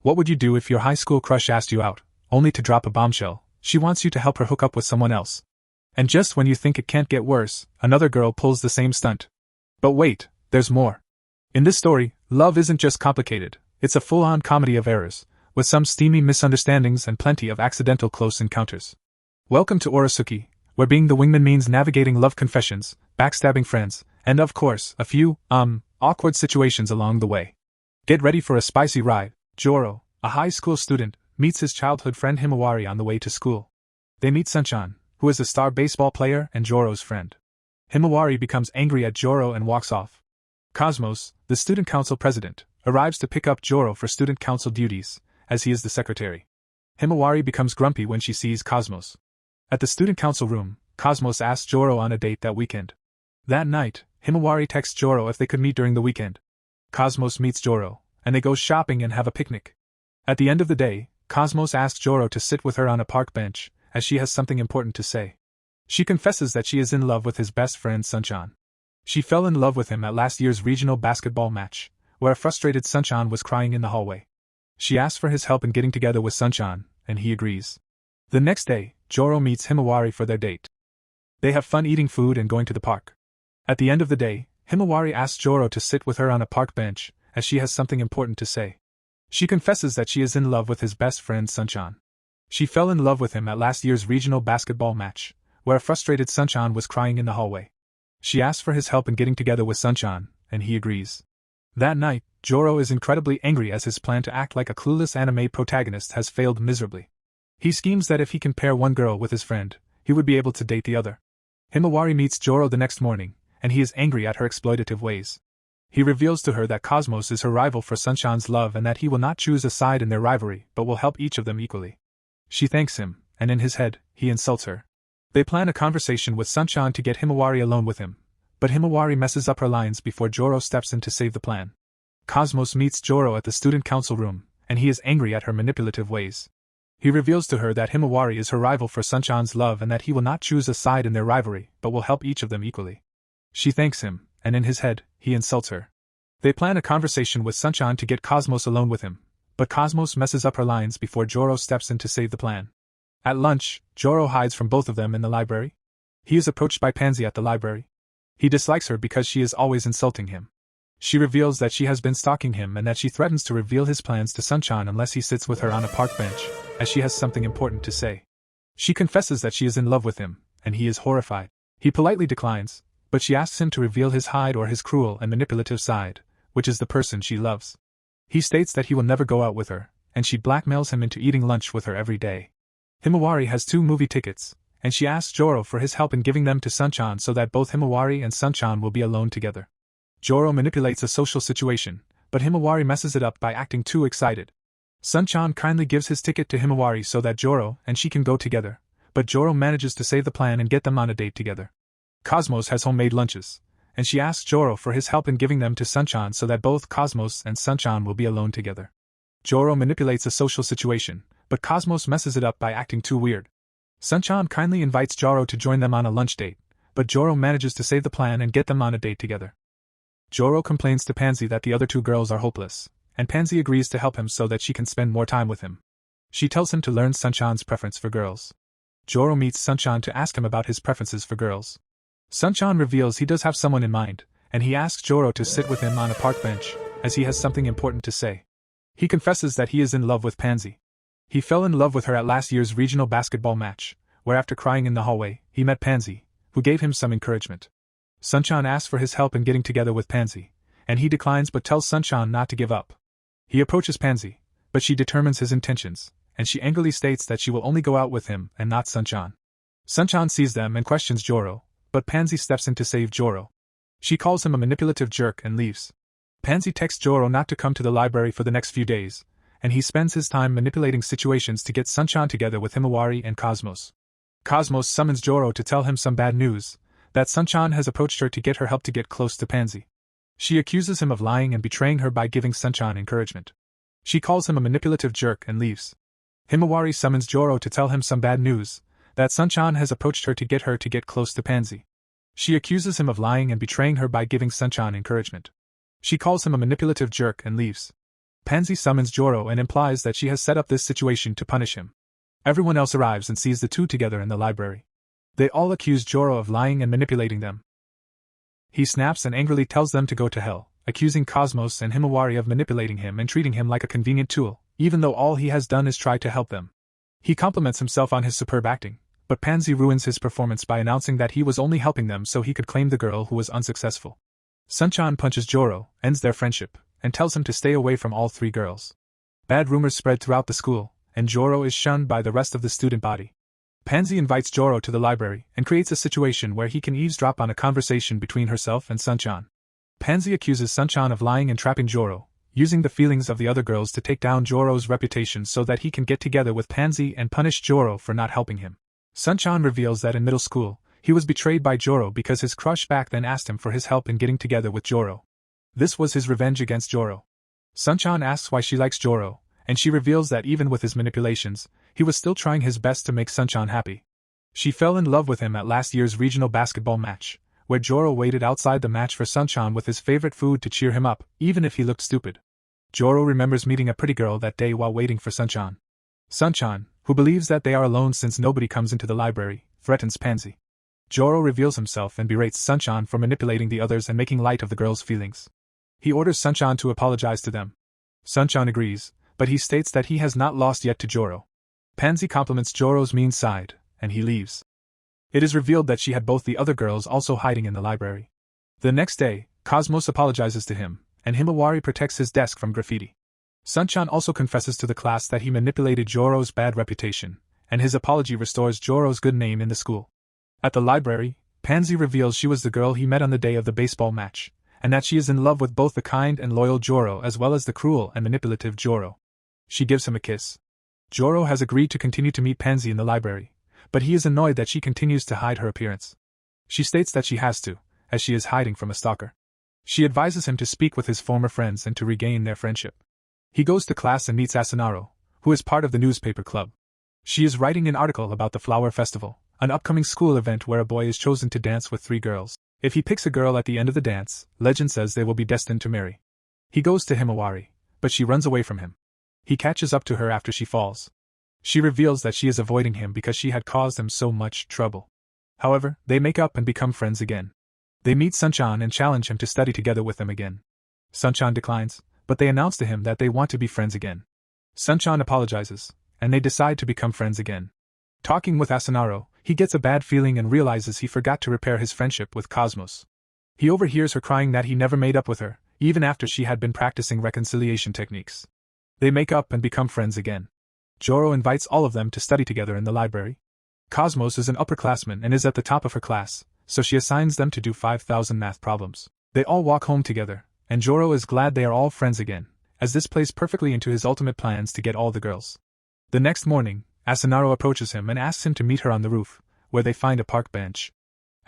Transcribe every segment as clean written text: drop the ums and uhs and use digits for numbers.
What would you do if your high school crush asked you out, only to drop a bombshell? She wants you to help her hook up with someone else. And just when you think it can't get worse, another girl pulls the same stunt. But wait, there's more. In this story, love isn't just complicated, it's a full-on comedy of errors, with some steamy misunderstandings and plenty of accidental close encounters. Welcome to Oresuki, where being the wingman means navigating love confessions, backstabbing friends, and of course, a few, awkward situations along the way. Get ready for a spicy ride. Joro, a high school student, meets his childhood friend Himawari on the way to school. They meet Sunchan, who is a star baseball player and Joro's friend. Himawari becomes angry at Joro and walks off. Cosmos, the student council president, arrives to pick up Joro for student council duties, as he is the secretary. Himawari becomes grumpy when she sees Cosmos. At the student council room, Cosmos asks Joro on a date that weekend. That night, Himawari texts Joro if they could meet during the weekend. Cosmos meets Joro, and they go shopping and have a picnic. At the end of the day, Cosmos asks Joro to sit with her on a park bench, as she has something important to say. She confesses that she is in love with his best friend Sunchan. She fell in love with him at last year's regional basketball match, where a frustrated Sunchan was crying in the hallway. She asks for his help in getting together with Sunchan, and he agrees. The next day, Joro meets Himawari for their date. They have fun eating food and going to the park. At the end of the day, Himawari asks Joro to sit with her on a park bench, as she has something important to say. She confesses that she is in love with his best friend Sunchan. She fell in love with him at last year's regional basketball match, where a frustrated Sunchan was crying in the hallway. She asks for his help in getting together with Sunchan, and he agrees. That night, Joro is incredibly angry as his plan to act like a clueless anime protagonist has failed miserably. He schemes that if he can pair one girl with his friend, he would be able to date the other. Himawari meets Joro the next morning, and he is angry at her exploitative ways. He reveals to her that Cosmos is her rival for Sunchan's love and that he will not choose a side in their rivalry but will help each of them equally. She thanks him, and in his head, he insults her. They plan a conversation with Sunchan to get Himawari alone with him, but Himawari messes up her lines before Joro steps in to save the plan. Cosmos meets Joro at the student council room, and he is angry at her manipulative ways. He reveals to her that Himawari is her rival for Sunchan's love and that he will not choose a side in their rivalry but will help each of them equally. She thanks him, and in his head, he insults her. They plan a conversation with Sunchan to get Cosmos alone with him, but Cosmos messes up her lines before Joro steps in to save the plan. At lunch, Joro hides from both of them in the library. He is approached by Pansy at the library. He dislikes her because she is always insulting him. She reveals that she has been stalking him and that she threatens to reveal his plans to Sunchan unless he sits with her on a park bench, as she has something important to say. She confesses that she is in love with him, and he is horrified. He politely declines, but she asks him to reveal his hide or his cruel and manipulative side, which is the person she loves. He states that he will never go out with her, and she blackmails him into eating lunch with her every day. Himawari has 2 movie tickets, and she asks Joro for his help in giving them to Sunchan so that both Himawari and Sunchan will be alone together. Joro manipulates a social situation, but Himawari messes it up by acting too excited. Sunchan kindly gives his ticket to Himawari so that Joro and she can go together, but Joro manages to save the plan and get them on a date together. Cosmos has homemade lunches, and she asks Joro for his help in giving them to Sunchan so that both Cosmos and Sunchan will be alone together. Joro manipulates a social situation, but Cosmos messes it up by acting too weird. Sunchan kindly invites Joro to join them on a lunch date, but Joro manages to save the plan and get them on a date together. Joro complains to Pansy that the other 2 girls are hopeless, and Pansy agrees to help him so that she can spend more time with him. She tells him to learn Sunchan's preference for girls. Joro meets Sunchan to ask him about his preferences for girls. Sunchan reveals he does have someone in mind, and he asks Joro to sit with him on a park bench, as he has something important to say. He confesses that he is in love with Pansy. He fell in love with her at last year's regional basketball match, where after crying in the hallway, he met Pansy, who gave him some encouragement. Sunchan asks for his help in getting together with Pansy, and he declines but tells Sunchan not to give up. He approaches Pansy, but she determines his intentions, and she angrily states that she will only go out with him and not Sunchan. Sunchan sees them and questions Joro, but Pansy steps in to save Joro. She calls him a manipulative jerk and leaves. Pansy texts Joro not to come to the library for the next few days, and he spends his time manipulating situations to get Sunchan together with Himawari and Cosmos. Cosmos summons Joro to tell him some bad news, that Sunchan has approached her to get her help to get close to Pansy. She accuses him of lying and betraying her by giving Sunchan encouragement. She calls him a manipulative jerk and leaves. Himawari summons Joro to tell him some bad news, that Sunchan has approached her to get close to Pansy. She accuses him of lying and betraying her by giving Sunchan encouragement. She calls him a manipulative jerk and leaves. Pansy summons Joro and implies that she has set up this situation to punish him. Everyone else arrives and sees the two together in the library. They all accuse Joro of lying and manipulating them. He snaps and angrily tells them to go to hell, accusing Cosmos and Himawari of manipulating him and treating him like a convenient tool, even though all he has done is try to help them. He compliments himself on his superb acting, but Pansy ruins his performance by announcing that he was only helping them so he could claim the girl who was unsuccessful. Sunchan punches Joro, ends their friendship, and tells him to stay away from all three girls. Bad rumors spread throughout the school, and Joro is shunned by the rest of the student body. Pansy invites Joro to the library and creates a situation where he can eavesdrop on a conversation between herself and Sunchan. Pansy accuses Sunchan of lying and trapping Joro, using the feelings of the other girls to take down Joro's reputation so that he can get together with Pansy and punish Joro for not helping him. Sunchan reveals that in middle school, he was betrayed by Joro because his crush back then asked him for his help in getting together with Joro. This was his revenge against Joro. Sunchan asks why she likes Joro, and she reveals that even with his manipulations, he was still trying his best to make Sunchan happy. She fell in love with him at last year's regional basketball match, where Joro waited outside the match for Sunchan with his favorite food to cheer him up, even if he looked stupid. Joro remembers meeting a pretty girl that day while waiting for Sunchan. Sunchan, who believes that they are alone since nobody comes into the library, threatens Pansy. Joro reveals himself and berates Sunchan for manipulating the others and making light of the girls' feelings. He orders Sunchan to apologize to them. Sunchan agrees, but he states that he has not lost yet to Joro. Pansy compliments Joro's mean side, and he leaves. It is revealed that she had both the other girls also hiding in the library. The next day, Cosmos apologizes to him, and Himawari protects his desk from graffiti. Sunchan also confesses to the class that he manipulated Joro's bad reputation, and his apology restores Joro's good name in the school. At the library, Pansy reveals she was the girl he met on the day of the baseball match, and that she is in love with both the kind and loyal Joro as well as the cruel and manipulative Joro. She gives him a kiss. Joro has agreed to continue to meet Pansy in the library, but he is annoyed that she continues to hide her appearance. She states that she has to, as she is hiding from a stalker. She advises him to speak with his former friends and to regain their friendship. He goes to class and meets Asanaro, who is part of the newspaper club. She is writing an article about the Flower Festival, an upcoming school event where a boy is chosen to dance with three girls. If he picks a girl at the end of the dance, legend says they will be destined to marry. He goes to Himawari, but she runs away from him. He catches up to her after she falls. She reveals that she is avoiding him because she had caused him so much trouble. However, they make up and become friends again. They meet Sunchan and challenge him to study together with them again. Sunchan declines, but they announce to him that they want to be friends again. Sunchan apologizes, and they decide to become friends again. Talking with Asanaro, he gets a bad feeling and realizes he forgot to repair his friendship with Cosmos. He overhears her crying that he never made up with her, even after she had been practicing reconciliation techniques. They make up and become friends again. Joro invites all of them to study together in the library. Cosmos is an upperclassman and is at the top of her class, so she assigns them to do 5,000 math problems. They all walk home together, and Joro is glad they are all friends again, as this plays perfectly into his ultimate plans to get all the girls. The next morning, Asanaro approaches him and asks him to meet her on the roof, where they find a park bench.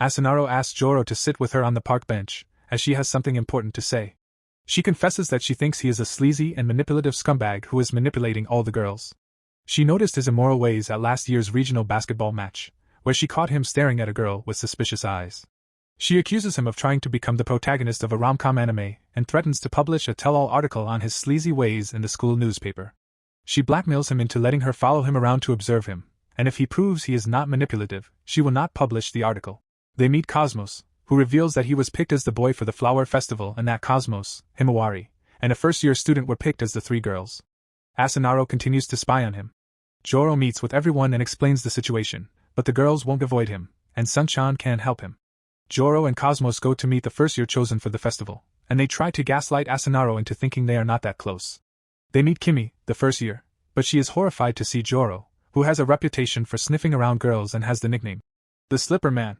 Asanaro asks Joro to sit with her on the park bench, as she has something important to say. She confesses that she thinks he is a sleazy and manipulative scumbag who is manipulating all the girls. She noticed his immoral ways at last year's regional basketball match, where she caught him staring at a girl with suspicious eyes. She accuses him of trying to become the protagonist of a rom-com anime and threatens to publish a tell-all article on his sleazy ways in the school newspaper. She blackmails him into letting her follow him around to observe him, and if he proves he is not manipulative, she will not publish the article. They meet Cosmos, who reveals that he was picked as the boy for the Flower Festival and that Cosmos, Himawari, and a first-year student were picked as the three girls. Asanaro continues to spy on him. Joro meets with everyone and explains the situation, but the girls won't avoid him, and Sunchan can't help him. Joro and Cosmos go to meet the first year chosen for the festival, and they try to gaslight Asanaro into thinking they are not that close. They meet Kimi, the first year, but she is horrified to see Joro, who has a reputation for sniffing around girls and has the nickname the Slipper Man.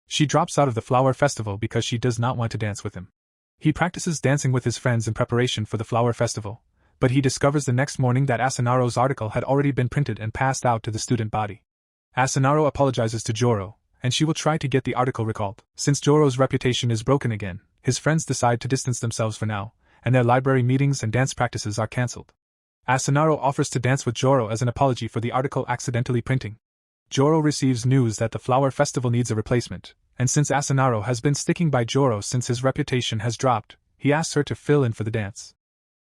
She drops out of the Flower Festival because she does not want to dance with him. He practices dancing with his friends in preparation for the Flower Festival, but he discovers the next morning that Asanaro's article had already been printed and passed out to the student body. Asanaro apologizes to Joro, and she will try to get the article recalled. Since Joro's reputation is broken again, his friends decide to distance themselves for now, and their library meetings and dance practices are cancelled. Asanaro offers to dance with Joro as an apology for the article accidentally printing. Joro receives news that the Flower Festival needs a replacement, and since Asanaro has been sticking by Joro since his reputation has dropped, he asks her to fill in for the dance.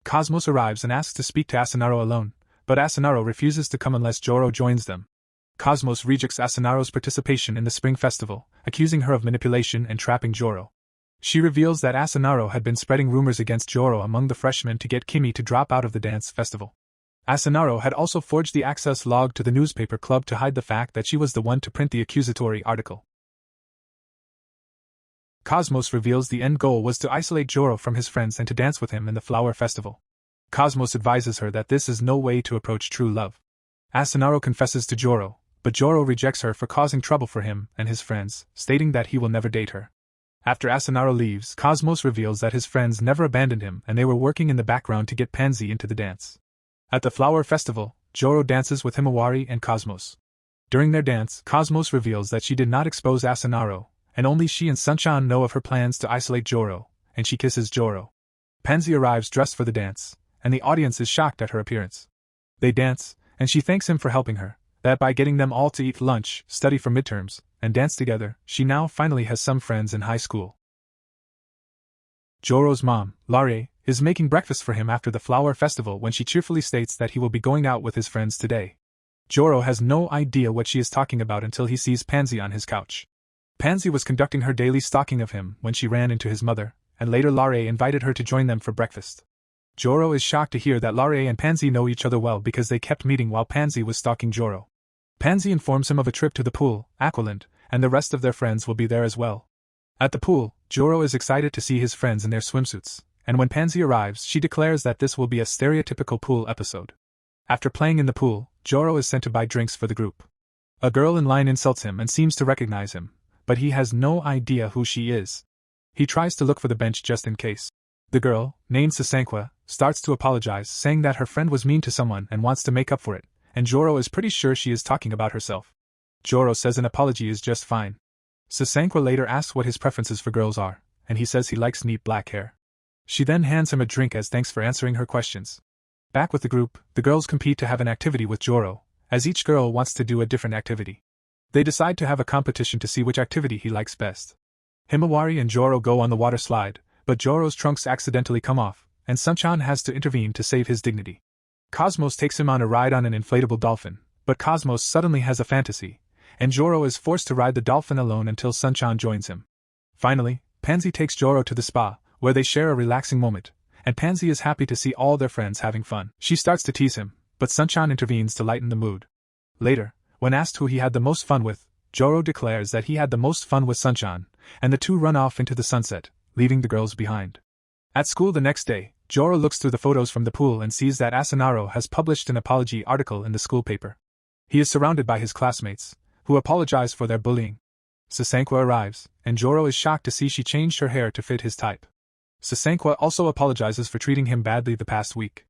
Cosmos arrives and asks to speak to Asunaro alone, but Asunaro refuses to come unless Joro joins them. Cosmos rejects Asunaro's participation in the spring festival, accusing her of manipulation and trapping Joro. She reveals that Asunaro had been spreading rumors against Joro among the freshmen to get Kimi to drop out of the dance festival. Asunaro had also forged the access log to the newspaper club to hide the fact that she was the one to print the accusatory article. Cosmos reveals the end goal was to isolate Joro from his friends and to dance with him in the flower festival. Cosmos advises her that this is no way to approach true love. Asunaro confesses to Joro, but Joro rejects her for causing trouble for him and his friends, stating that he will never date her. After Asunaro leaves, Cosmos reveals that his friends never abandoned him and they were working in the background to get Pansy into the dance. At the flower festival, Joro dances with Himawari and Cosmos. During their dance, Cosmos reveals that she did not expose Asunaro, and only she and Sunchan know of her plans to isolate Joro, and she kisses Joro. Pansy arrives dressed for the dance, and the audience is shocked at her appearance. They dance, and she thanks him for helping her, that by getting them all to eat lunch, study for midterms, and dance together, she now finally has some friends in high school. Joro's mom, Larie, is making breakfast for him after the flower festival when she cheerfully states that he will be going out with his friends today. Joro has no idea what she is talking about until he sees Pansy on his couch. Pansy was conducting her daily stalking of him when she ran into his mother, and later Larie invited her to join them for breakfast. Joro is shocked to hear that Larie and Pansy know each other well because they kept meeting while Pansy was stalking Joro. Pansy informs him of a trip to the pool, Aqualand, and the rest of their friends will be there as well. At the pool, Joro is excited to see his friends in their swimsuits, and when Pansy arrives, she declares that this will be a stereotypical pool episode. After playing in the pool, Joro is sent to buy drinks for the group. A girl in line insults him and seems to recognize him, but he has no idea who she is. He tries to look for the bench just in case. The girl, named Sasankwa, starts to apologize, saying that her friend was mean to someone and wants to make up for it, and Joro is pretty sure she is talking about herself. Joro says an apology is just fine. Sasankwa later asks what his preferences for girls are, and he says he likes neat black hair. She then hands him a drink as thanks for answering her questions. Back with the group, the girls compete to have an activity with Joro, as each girl wants to do a different activity. They decide to have a competition to see which activity he likes best. Himawari and Joro go on the water slide, but Joro's trunks accidentally come off, and Sunchan has to intervene to save his dignity. Cosmos takes him on a ride on an inflatable dolphin, but Cosmos suddenly has a fantasy, and Joro is forced to ride the dolphin alone until Sunchan joins him. Finally, Pansy takes Joro to the spa, where they share a relaxing moment, and Pansy is happy to see all their friends having fun. She starts to tease him, but Sunchan intervenes to lighten the mood. Later, when asked who he had the most fun with, Joro declares that he had the most fun with Sunchan, and the two run off into the sunset, leaving the girls behind. At school the next day, Joro looks through the photos from the pool and sees that Asunaro has published an apology article in the school paper. He is surrounded by his classmates, who apologize for their bullying. Sasankwa arrives, and Joro is shocked to see she changed her hair to fit his type. Sasankwa also apologizes for treating him badly the past week.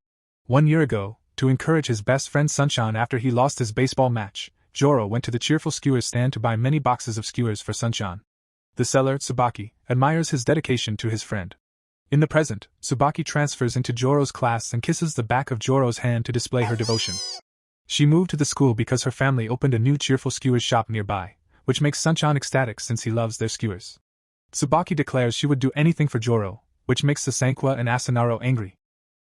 1 year ago, to encourage his best friend Sunchan after he lost his baseball match, Joro went to the cheerful skewers stand to buy many boxes of skewers for Sunchan. The seller, Tsubaki, admires his dedication to his friend. In the present, Tsubaki transfers into Joro's class and kisses the back of Joro's hand to display her devotion. She moved to the school because her family opened a new cheerful skewers shop nearby, which makes Sunchan ecstatic since he loves their skewers. Tsubaki declares she would do anything for Joro, which makes Sasankwa and Asunaro angry.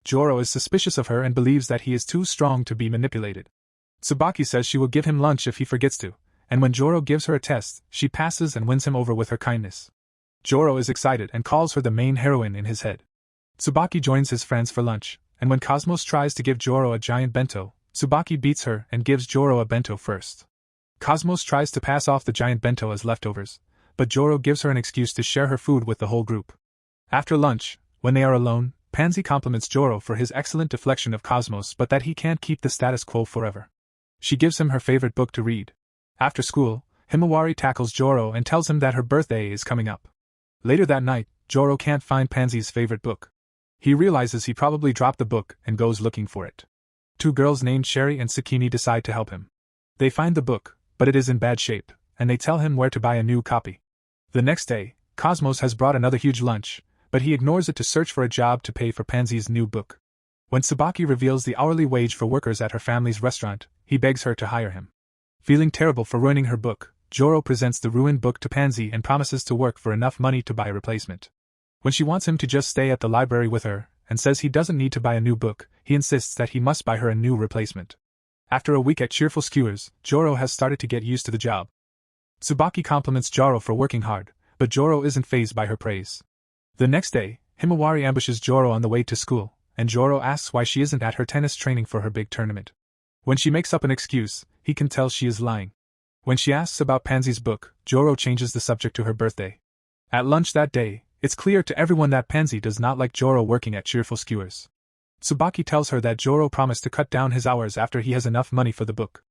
Joro is suspicious of her and believes that he is too strong to be manipulated. Tsubaki says she will give him lunch if he forgets to, and when Joro gives her a test, she passes and wins him over with her kindness. Joro is excited and calls her the main heroine in his head. Tsubaki joins his friends for lunch, and when Cosmos tries to give Joro a giant bento, Tsubaki beats her and gives Joro a bento first. Cosmos tries to pass off the giant bento as leftovers, but Joro gives her an excuse to share her food with the whole group. After lunch, when they are alone, Pansy compliments Joro for his excellent deflection of Cosmos but that he can't keep the status quo forever. She gives him her favorite book to read. After school, Himawari tackles Joro and tells him that her birthday is coming up. Later that night, Joro can't find Pansy's favorite book. He realizes he probably dropped the book and goes looking for it. Two girls named Sherry and Sakini decide to help him. They find the book, but it is in bad shape, and they tell him where to buy a new copy. The next day, Cosmos has brought another huge lunch, but he ignores it to search for a job to pay for Pansy's new book. When Tsubaki reveals the hourly wage for workers at her family's restaurant, he begs her to hire him. Feeling terrible for ruining her book, Joro presents the ruined book to Pansy and promises to work for enough money to buy a replacement. When she wants him to just stay at the library with her, and says he doesn't need to buy a new book, he insists that he must buy her a new replacement. After a week at Cheerful Skewers, Joro has started to get used to the job. Tsubaki compliments Joro for working hard, but Joro isn't fazed by her praise. The next day, Himawari ambushes Joro on the way to school, and Joro asks why she isn't at her tennis training for her big tournament. When she makes up an excuse, he can tell she is lying. When she asks about Pansy's book, Joro changes the subject to her birthday. At lunch that day, it's clear to everyone that Pansy does not like Joro working at Cheerful Skewers. Tsubaki tells her that Joro promised to cut down his hours after he has enough money for the book.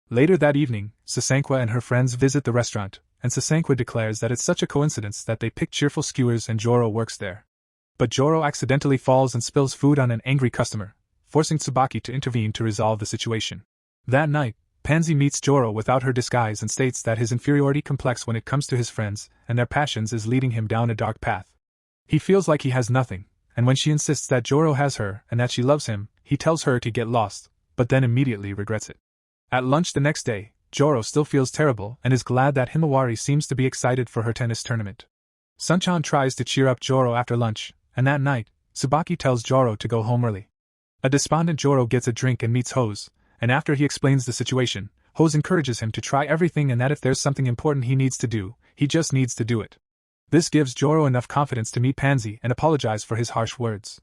Later that evening, Sasankwa and her friends visit the restaurant, and Sasankwa declares that it's such a coincidence that they picked Cheerful Skewers and Joro works there. But Joro accidentally falls and spills food on an angry customer, forcing Tsubaki to intervene to resolve the situation. That night, Pansy meets Joro without her disguise and states that his inferiority complex when it comes to his friends and their passions is leading him down a dark path. He feels like he has nothing, and when she insists that Joro has her and that she loves him, he tells her to get lost, but then immediately regrets it. At lunch the next day, Joro still feels terrible and is glad that Himawari seems to be excited for her tennis tournament. Sunchan tries to cheer up Joro after lunch, and that night, Tsubaki tells Joro to go home early. A despondent Joro gets a drink and meets Hose, and after he explains the situation, Hose encourages him to try everything and that if there's something important he needs to do, he just needs to do it. This gives Joro enough confidence to meet Pansy and apologize for his harsh words.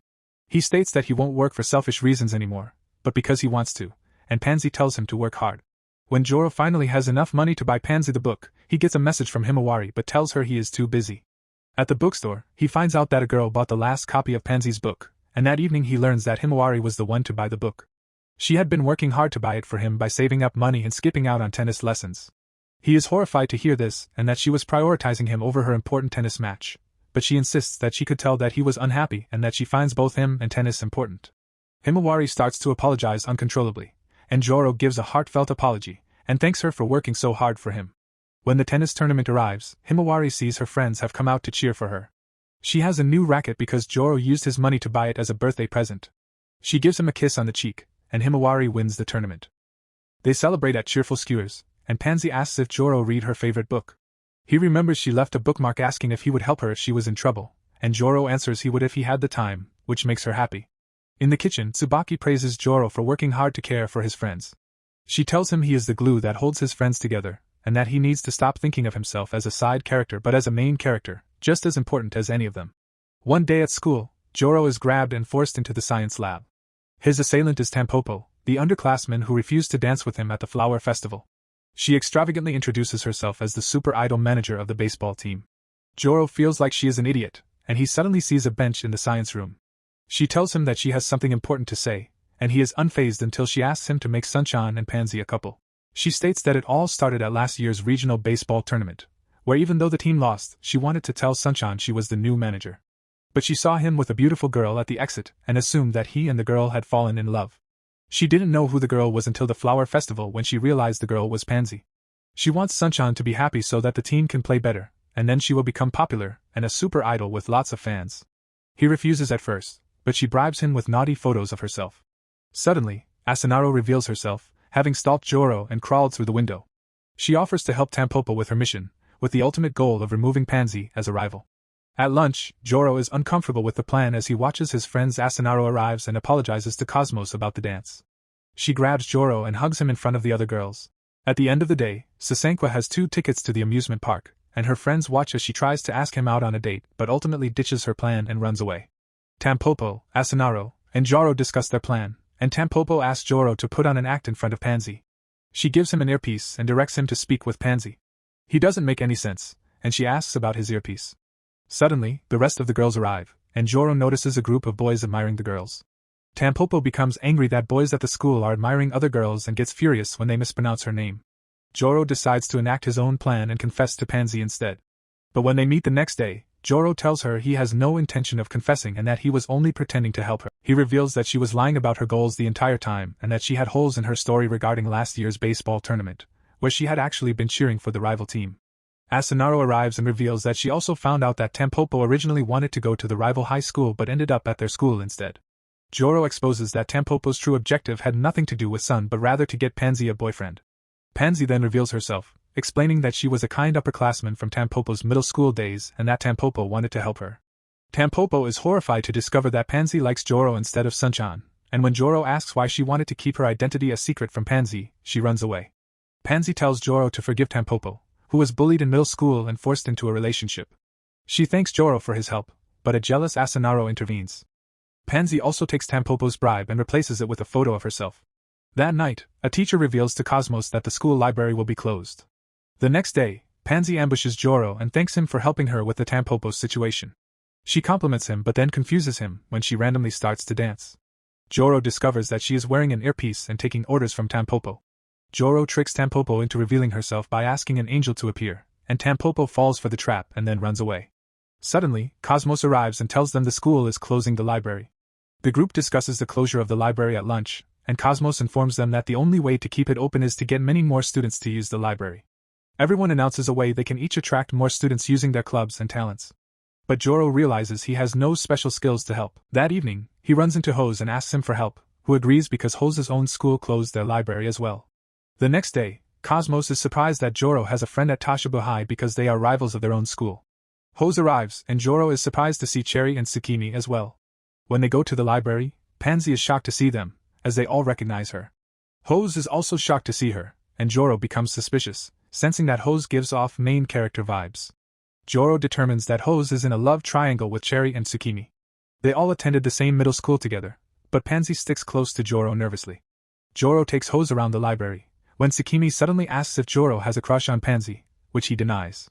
He states that he won't work for selfish reasons anymore, but because he wants to, and Pansy tells him to work hard. When Joro finally has enough money to buy Pansy the book, he gets a message from Himawari but tells her he is too busy. At the bookstore, he finds out that a girl bought the last copy of Pansy's book, and that evening he learns that Himawari was the one to buy the book. She had been working hard to buy it for him by saving up money and skipping out on tennis lessons. He is horrified to hear this and that she was prioritizing him over her important tennis match, but she insists that she could tell that he was unhappy and that she finds both him and tennis important. Himawari starts to apologize uncontrollably, and Joro gives a heartfelt apology and thanks her for working so hard for him. When the tennis tournament arrives, Himawari sees her friends have come out to cheer for her. She has a new racket because Joro used his money to buy it as a birthday present. She gives him a kiss on the cheek, and Himawari wins the tournament. They celebrate at Cheerful Skewers, and Pansy asks if Joro read her favorite book. He remembers she left a bookmark asking if he would help her if she was in trouble, and Joro answers he would if he had the time, which makes her happy. In the kitchen, Tsubaki praises Joro for working hard to care for his friends. She tells him he is the glue that holds his friends together, and that he needs to stop thinking of himself as a side character but as a main character, just as important as any of them. One day at school, Joro is grabbed and forced into the science lab. His assailant is Tampopo, the underclassman who refused to dance with him at the flower festival. She extravagantly introduces herself as the super idol manager of the baseball team. Joro feels like she is an idiot, and he suddenly sees a bench in the science room. She tells him that she has something important to say, and he is unfazed until she asks him to make Sunchan and Pansy a couple. She states that it all started at last year's regional baseball tournament, where even though the team lost, she wanted to tell Sunchan she was the new manager. But she saw him with a beautiful girl at the exit and assumed that he and the girl had fallen in love. She didn't know who the girl was until the flower festival when she realized the girl was Pansy. She wants Sunchan to be happy so that the team can play better, and then she will become popular and a super idol with lots of fans. He refuses at first, but she bribes him with naughty photos of herself. Suddenly, Asanaro reveals herself, having stalked Joro and crawled through the window. She offers to help Tampopo with her mission, with the ultimate goal of removing Pansy as a rival. At lunch, Joro is uncomfortable with the plan as he watches his friends. Asanaro arrives and apologizes to Cosmos about the dance. She grabs Joro and hugs him in front of the other girls. At the end of the day, Sasankwa has 2 tickets to the amusement park, and her friends watch as she tries to ask him out on a date but ultimately ditches her plan and runs away. Tampopo, Asanaro, and Joro discuss their plan, and Tampopo asks Joro to put on an act in front of Pansy. She gives him an earpiece and directs him to speak with Pansy. He doesn't make any sense, and she asks about his earpiece. Suddenly, the rest of the girls arrive, and Joro notices a group of boys admiring the girls. Tampopo becomes angry that boys at the school are admiring other girls and gets furious when they mispronounce her name. Joro decides to enact his own plan and confess to Pansy instead. But when they meet the next day, Joro tells her he has no intention of confessing and that he was only pretending to help her. He reveals that she was lying about her goals the entire time and that she had holes in her story regarding last year's baseball tournament, where she had actually been cheering for the rival team. Asanaro arrives and reveals that she also found out that Tampopo originally wanted to go to the rival high school but ended up at their school instead. Joro exposes that Tampopo's true objective had nothing to do with Sun but rather to get Pansy a boyfriend. Pansy then reveals herself, explaining that she was a kind upperclassman from Tampopo's middle school days and that Tampopo wanted to help her. Tampopo is horrified to discover that Pansy likes Joro instead of Sunchan, and when Joro asks why she wanted to keep her identity a secret from Pansy, she runs away. Pansy tells Joro to forgive Tampopo, who was bullied in middle school and forced into a relationship. She thanks Joro for his help, but a jealous Asanaro intervenes. Pansy also takes Tampopo's bribe and replaces it with a photo of herself. That night, a teacher reveals to Cosmos that the school library will be closed. The next day, Pansy ambushes Joro and thanks him for helping her with the Tampopo situation. She compliments him but then confuses him when she randomly starts to dance. Joro discovers that she is wearing an earpiece and taking orders from Tampopo. Joro tricks Tampopo into revealing herself by asking an angel to appear, and Tampopo falls for the trap and then runs away. Suddenly, Cosmos arrives and tells them the school is closing the library. The group discusses the closure of the library at lunch, and Cosmos informs them that the only way to keep it open is to get many more students to use the library. Everyone announces a way they can each attract more students using their clubs and talents. But Joro realizes he has no special skills to help. That evening, he runs into Hose and asks him for help, who agrees because Hose's own school closed their library as well. The next day, Cosmos is surprised that Joro has a friend at Toshiba High because they are rivals of their own school. Hose arrives, and Joro is surprised to see Cherry and Tsukimi as well. When they go to the library, Pansy is shocked to see them, as they all recognize her. Hose is also shocked to see her, and Joro becomes suspicious, sensing that Hose gives off main character vibes. Joro determines that Hose is in a love triangle with Cherry and Tsukimi. They all attended the same middle school together, but Pansy sticks close to Joro nervously. Joro takes Hose around the library, when Tsukimi suddenly asks if Joro has a crush on Pansy, which he denies.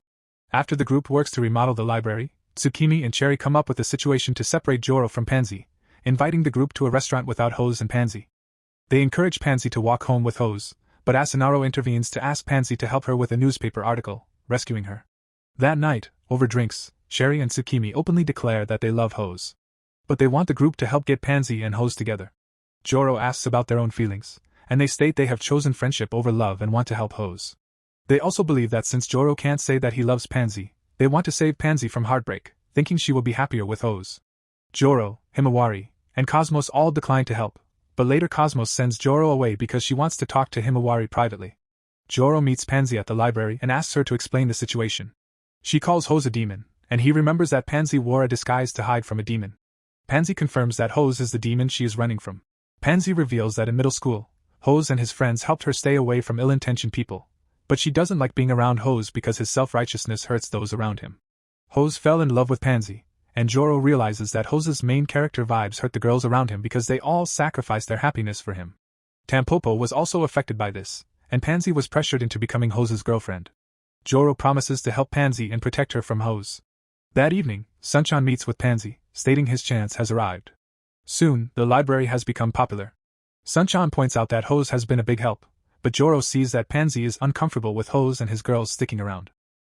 After the group works to remodel the library, Tsukimi and Cherry come up with a situation to separate Joro from Pansy, inviting the group to a restaurant without Hose and Pansy. They encourage Pansy to walk home with Hose, but Asanaro intervenes to ask Pansy to help her with a newspaper article, rescuing her. That night, over drinks, Cherry and Tsukimi openly declare that they love Hose. But they want the group to help get Pansy and Hose together. Joro asks about their own feelings, and they state they have chosen friendship over love and want to help Hose. They also believe that since Joro can't say that he loves Pansy, they want to save Pansy from heartbreak, thinking she will be happier with Hose. Joro, Himawari, and Cosmos all decline to help, but later Cosmos sends Joro away because she wants to talk to Himawari privately. Joro meets Pansy at the library and asks her to explain the situation. She calls Hose a demon, and he remembers that Pansy wore a disguise to hide from a demon. Pansy confirms that Hose is the demon she is running from. Pansy reveals that in middle school, Hose and his friends helped her stay away from ill-intentioned people, but she doesn't like being around Hose because his self-righteousness hurts those around him. Hose fell in love with Pansy, and Joro realizes that Hose's main character vibes hurt the girls around him because they all sacrificed their happiness for him. Tampopo was also affected by this, and Pansy was pressured into becoming Hose's girlfriend. Joro promises to help Pansy and protect her from Hose. That evening, Sunchan meets with Pansy, stating his chance has arrived. Soon, the library has become popular. Sunchan points out that Hose has been a big help, but Joro sees that Pansy is uncomfortable with Hose and his girls sticking around.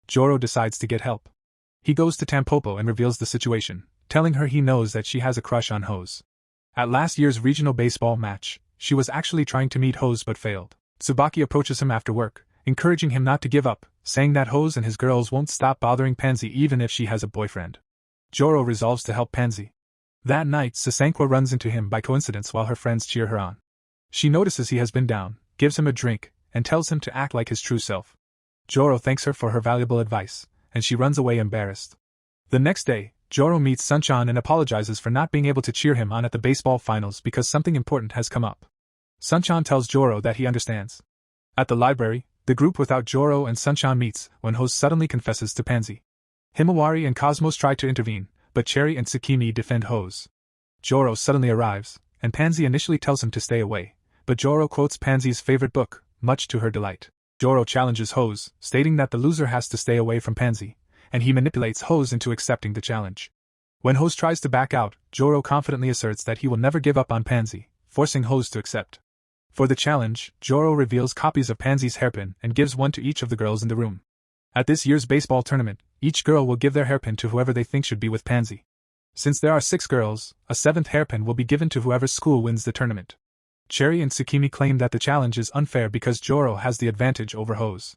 Joro decides to get help. He goes to Tampopo and reveals the situation, telling her he knows that she has a crush on Hose. At last year's regional baseball match, she was actually trying to meet Hose but failed. Tsubaki approaches him after work, encouraging him not to give up, saying that Hose and his girls won't stop bothering Pansy even if she has a boyfriend. Joro resolves to help Pansy. That night, Sasankwa runs into him by coincidence while her friends cheer her on. She notices he has been down, gives him a drink, and tells him to act like his true self. Joro thanks her for her valuable advice, and she runs away embarrassed. The next day, Joro meets Sunchan and apologizes for not being able to cheer him on at the baseball finals because something important has come up. Sunchan tells Joro that he understands. At the library, the group without Joro and Sunchan meets when Hose suddenly confesses to Pansy. Himawari and Cosmos try to intervene, but Cherry and Tsukimi defend Hose. Joro suddenly arrives, and Pansy initially tells him to stay away, but Joro quotes Pansy's favorite book, much to her delight. Joro challenges Hose, stating that the loser has to stay away from Pansy, and he manipulates Hose into accepting the challenge. When Hose tries to back out, Joro confidently asserts that he will never give up on Pansy, forcing Hose to accept. For the challenge, Joro reveals copies of Pansy's hairpin and gives one to each of the girls in the room. At this year's baseball tournament, each girl will give their hairpin to whoever they think should be with Pansy. Since there are 6 girls, a 7th hairpin will be given to whoever's school wins the tournament. Cherry and Tsukimi claim that the challenge is unfair because Joro has the advantage over Hose.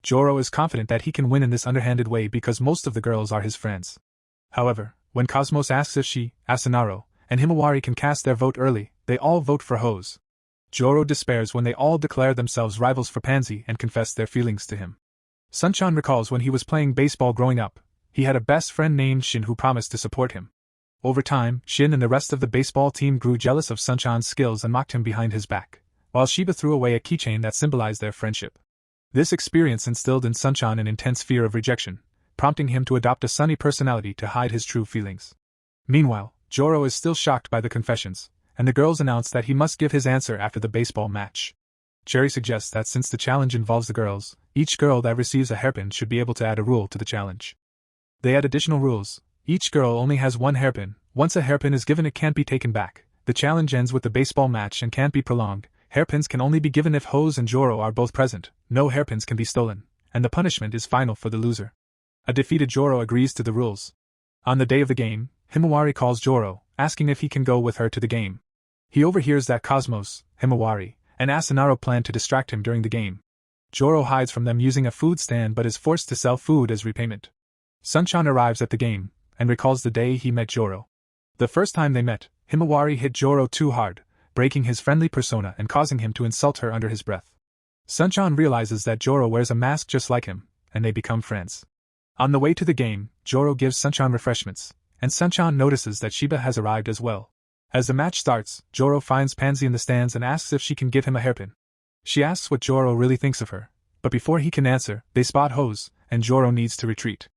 Joro is confident that he can win in this underhanded way because most of the girls are his friends. However, when Cosmos asks if she, Asanaro, and Himawari can cast their vote early, they all vote for Hose. Joro despairs when they all declare themselves rivals for Pansy and confess their feelings to him. Sunchan recalls when he was playing baseball growing up, He had a best friend named Shin who promised to support him. Over time, Shin and the rest of the baseball team grew jealous of Sunchan's skills and mocked him behind his back, while Shiba threw away a keychain that symbolized their friendship. This experience instilled in Sunchan an intense fear of rejection, prompting him to adopt a sunny personality to hide his true feelings. Meanwhile, Joro is still shocked by the confessions, and the girls announce that he must give his answer after the baseball match. Cherry suggests that since the challenge involves the girls, each girl that receives a hairpin should be able to add a rule to the challenge. They add additional rules. Each girl only has one hairpin. Once a hairpin is given, it can't be taken back. The challenge ends with the baseball match and can't be prolonged. Hairpins can only be given if Hose and Joro are both present. No hairpins can be stolen, and the punishment is final for the loser. A defeated Joro agrees to the rules. On the day of the game, Himawari calls Joro, asking if he can go with her to the game. He overhears that Cosmos, Himawari, and Asanaro plan to distract him during the game. Joro hides from them using a food stand but is forced to sell food as repayment. Sunchan arrives at the game, and recalls the day he met Joro. The first time they met, Himawari hit Joro too hard, breaking his friendly persona and causing him to insult her under his breath. Sunchan realizes that Joro wears a mask just like him, and they become friends. On the way to the game, Joro gives Sunchan refreshments, and Sunchan notices that Shiba has arrived as well. As the match starts, Joro finds Pansy in the stands and asks if she can give him a hairpin. She asks what Joro really thinks of her, but before he can answer, they spot Hose, and Joro needs to retreat.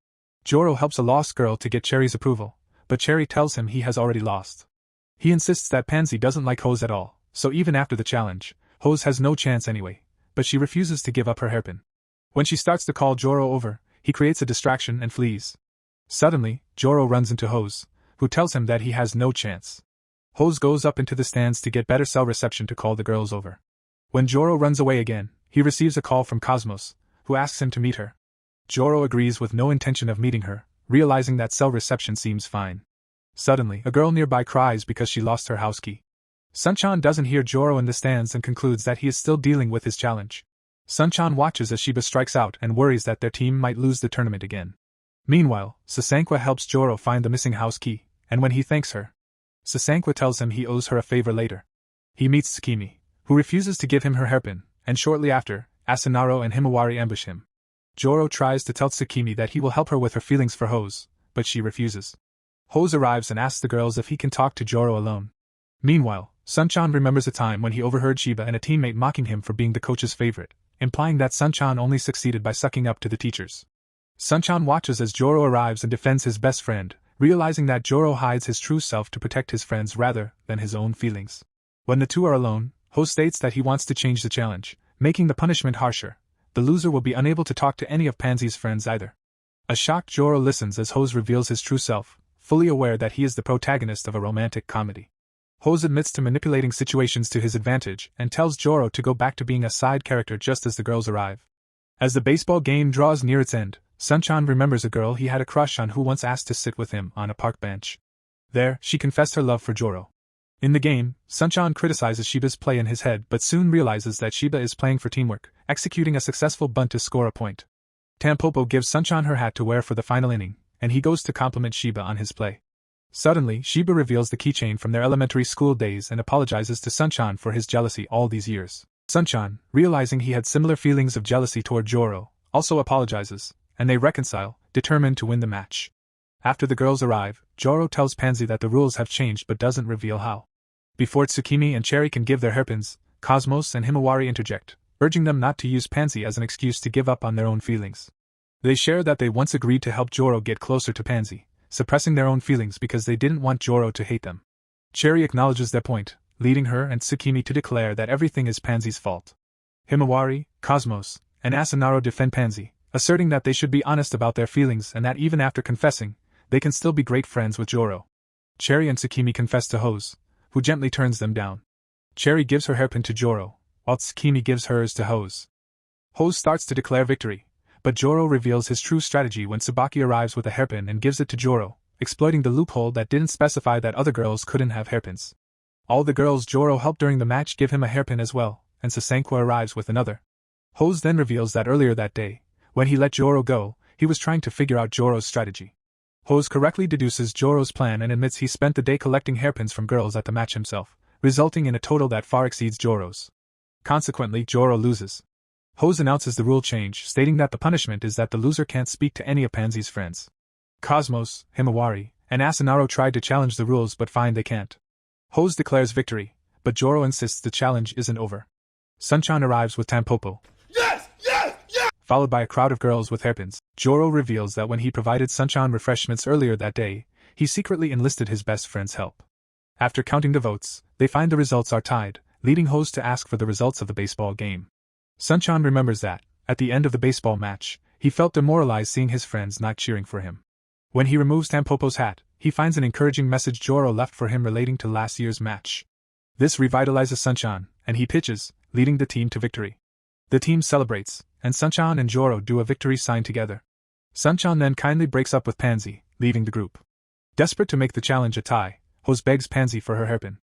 Joro helps a lost girl to get Cherry's approval, but Cherry tells him he has already lost. He insists that Pansy doesn't like Hose at all, so even after the challenge, Hose has no chance anyway, but she refuses to give up her hairpin. When she starts to call Joro over, he creates a distraction and flees. Suddenly, Joro runs into Hose, who tells him that he has no chance. Hose goes up into the stands to get better cell reception to call the girls over. When Joro runs away again, he receives a call from Cosmos, who asks him to meet her. Joro agrees with no intention of meeting her, realizing that cell reception seems fine. Suddenly, a girl nearby cries because she lost her house key. Sunchan doesn't hear Joro in the stands and concludes that he is still dealing with his challenge. Sunchan watches as Shiba strikes out and worries that their team might lose the tournament again. Meanwhile, Sasankwa helps Joro find the missing house key, and when he thanks her, Sasankwa tells him he owes her a favor later. He meets Tsukimi, who refuses to give him her hairpin, and shortly after, Asanaro and Himawari ambush him. Joro tries to tell Tsukimi that he will help her with her feelings for Hose, but she refuses. Hose arrives and asks the girls if he can talk to Joro alone. Meanwhile, Sunchan remembers a time when he overheard Shiba and a teammate mocking him for being the coach's favorite, implying that Sunchan only succeeded by sucking up to the teachers. Sunchan watches as Joro arrives and defends his best friend, realizing that Joro hides his true self to protect his friends rather than his own feelings. When the two are alone, Hose states that he wants to change the challenge, making the punishment harsher. The loser will be unable to talk to any of Pansy's friends either. A shocked Joro listens as Hose reveals his true self, fully aware that he is the protagonist of a romantic comedy. Hose admits to manipulating situations to his advantage and tells Joro to go back to being a side character just as the girls arrive. As the baseball game draws near its end, Sunchan remembers a girl he had a crush on who once asked to sit with him on a park bench. There, she confessed her love for Joro. In the game, Sunchan criticizes Shiba's play in his head but soon realizes that Shiba is playing for teamwork, executing a successful bunt to score a point. Tampopo gives Sunchan her hat to wear for the final inning, and he goes to compliment Shiba on his play. Suddenly, Shiba reveals the keychain from their elementary school days and apologizes to Sunchan for his jealousy all these years. Sunchan, realizing he had similar feelings of jealousy toward Joro, also apologizes, and they reconcile, determined to win the match. After the girls arrive, Joro tells Pansy that the rules have changed but doesn't reveal how. Before Tsukimi and Cherry can give their hairpins, Cosmos and Himawari interject, urging them not to use Pansy as an excuse to give up on their own feelings. They share that they once agreed to help Joro get closer to Pansy, suppressing their own feelings because they didn't want Joro to hate them. Cherry acknowledges their point, leading her and Tsukimi to declare that everything is Pansy's fault. Himawari, Cosmos, and Asanaro defend Pansy, asserting that they should be honest about their feelings and that even after confessing, they can still be great friends with Joro. Cherry and Tsukimi confess to Hose, who gently turns them down. Cherry gives her hairpin to Joro, while Tsukimi gives hers to Hose. Hose starts to declare victory, but Joro reveals his true strategy when Tsubaki arrives with a hairpin and gives it to Joro, exploiting the loophole that didn't specify that other girls couldn't have hairpins. All the girls Joro helped during the match give him a hairpin as well, and Sasankwa arrives with another. Hose then reveals that earlier that day, when he let Joro go, he was trying to figure out Joro's strategy. Hose correctly deduces Joro's plan and admits he spent the day collecting hairpins from girls at the match himself, resulting in a total that far exceeds Joro's. Consequently, Joro loses. Hose announces the rule change, stating that the punishment is that the loser can't speak to any of Pansy's friends. Cosmos, Himawari, and Asanaro tried to challenge the rules but find they can't. Hose declares victory, but Joro insists the challenge isn't over. Sunchan arrives with Tampopo. Yes! Yes! Yes! Followed by a crowd of girls with hairpins. Joro reveals that when he provided Sunchan refreshments earlier that day, he secretly enlisted his best friend's help. After counting the votes, they find the results are tied, leading Hose to ask for the results of the baseball game. Sunchan remembers that, at the end of the baseball match, he felt demoralized seeing his friends not cheering for him. When he removes Tampopo's hat, he finds an encouraging message Joro left for him relating to last year's match. This revitalizes Sunchan, and he pitches, leading the team to victory. The team celebrates, and Sunchan and Joro do a victory sign together. Sunchan then kindly breaks up with Pansy, leaving the group. Desperate to make the challenge a tie, Hose begs Pansy for her hairpin.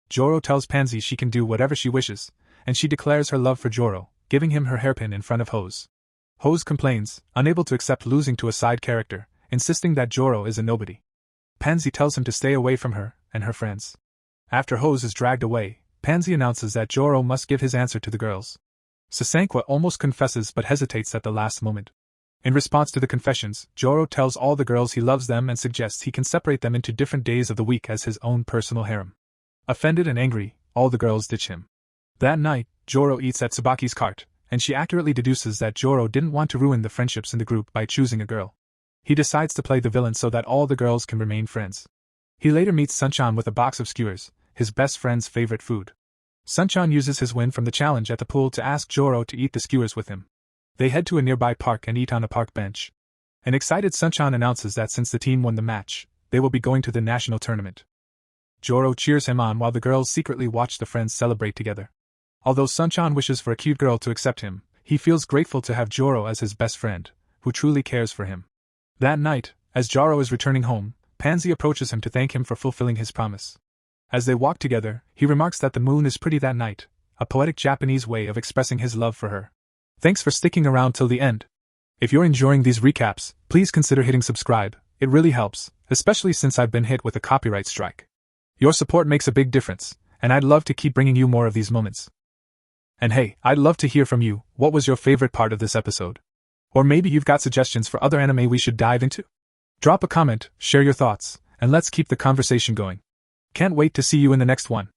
Joro tells Pansy she can do whatever she wishes, and she declares her love for Joro, giving him her hairpin in front of Hose. Hose complains, unable to accept losing to a side character, insisting that Joro is a nobody. Pansy tells him to stay away from her and her friends. After Hose is dragged away, Pansy announces that Joro must give his answer to the girls. Sasankwa almost confesses but hesitates at the last moment. In response to the confessions, Joro tells all the girls he loves them and suggests he can separate them into different days of the week as his own personal harem. Offended and angry, all the girls ditch him. That night, Joro eats at Tsubaki's cart, and she accurately deduces that Joro didn't want to ruin the friendships in the group by choosing a girl. He decides to play the villain so that all the girls can remain friends. He later meets Sunchan with a box of skewers, his best friend's favorite food. Sunchan uses his win from the challenge at the pool to ask Joro to eat the skewers with him. They head to a nearby park and eat on a park bench. An excited Sunchan announces that since the team won the match, they will be going to the national tournament. Joro cheers him on while the girls secretly watch the friends celebrate together. Although Sunchan wishes for a cute girl to accept him, he feels grateful to have Joro as his best friend, who truly cares for him. That night, as Joro is returning home, Pansy approaches him to thank him for fulfilling his promise. As they walk together, he remarks that the moon is pretty that night, a poetic Japanese way of expressing his love for her. Thanks for sticking around till the end. If you're enjoying these recaps, please consider hitting subscribe, it really helps, especially since I've been hit with a copyright strike. Your support makes a big difference, and I'd love to keep bringing you more of these moments. And hey, I'd love to hear from you, what was your favorite part of this episode? Or maybe you've got suggestions for other anime we should dive into? Drop a comment, share your thoughts, and let's keep the conversation going. Can't wait to see you in the next one.